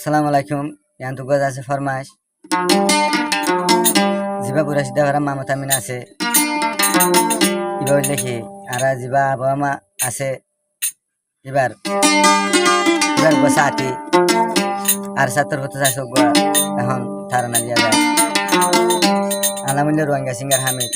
আসসালামু আলাইকুম। ইয়ান তো গজ আছে ফরমাইশ জিবা পুরা সিধা করা মামতা মিনা আছে এবার দেখি আর জিবা বাবা মা আছে এবার এবার বসা আতি আর সাতর হতে চাইছো এখন ধারণা দিয়া যায় আলহামদুলিল্লাহ রোহিঙ্গা সিঙ্গার হামিদ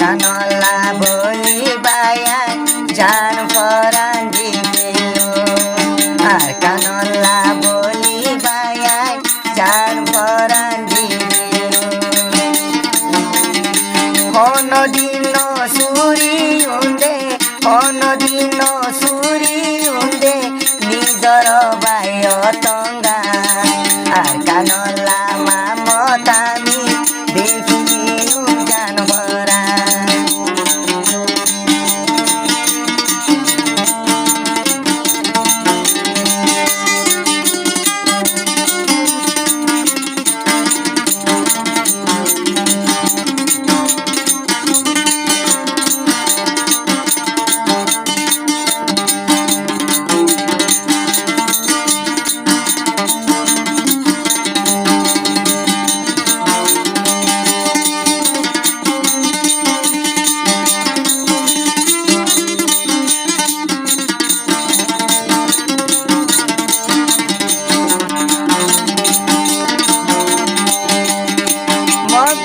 কানলা বলি বায়া জান পরাণ দিল আর কানলা বলি বায়া জান পরাণ দিল অনদিন সুরি উন্দে অনদিন সুরি উন্দে নিজর বায় তঙ্গা আর কানলা মামতামি দেখি জান ভরা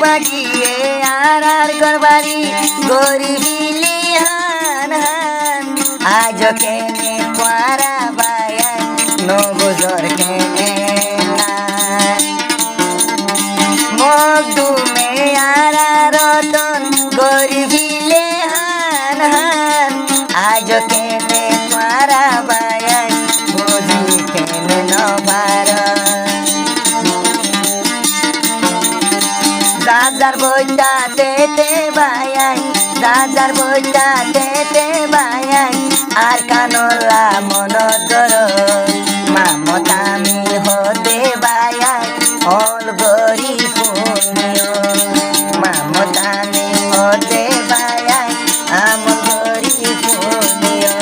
বাগিয়ে আর গরবারি গরিবিলি হান হান আজ কেনে পারা বায়ান নবজর কেনে মগদুমে আর রতন গরিবিলে হান হান আজ কেনে পারা বায়ান বুঝি কেনে নভারা দাদার বইটা তেতে বায়াই দাদার বইটা তেতে বায়াই আর কানলা মনদর মামতামি হতে বায়াই অল গরি ফুনিও মামতামি হতে বায়াই আম গরি ফুনিও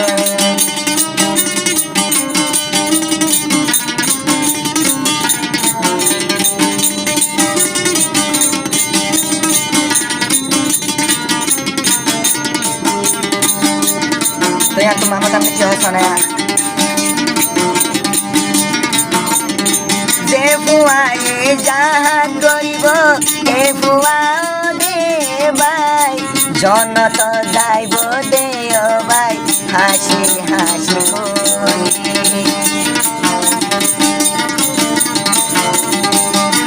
तो यार तुम मामा तमने क्यों सुना यार जे बुआ ये जहाँ गरीबो ए बुआ दे भाई जन तो जाइबो दे ओ भाई हासी हासी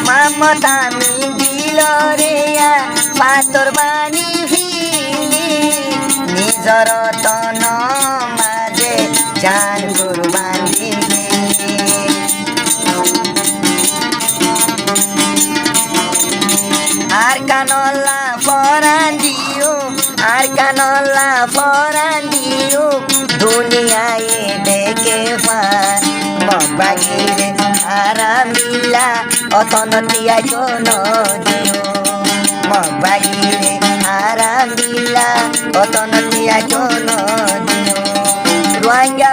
मामा तामी दिलो रे या पातर बानी নিজর তন মাঝে জান কুরবান দিবি আর কানলা পরাণ দিও আর কানলা পরাণ দিও দুনিয়ায় দেখে পান মগবাগিরে হারাম দিলা অতনতিয়ায় কোন দিও মগবাগিরে হারাম দিলা অতনতিয়ায় কোন দিও রোহিঙ্গা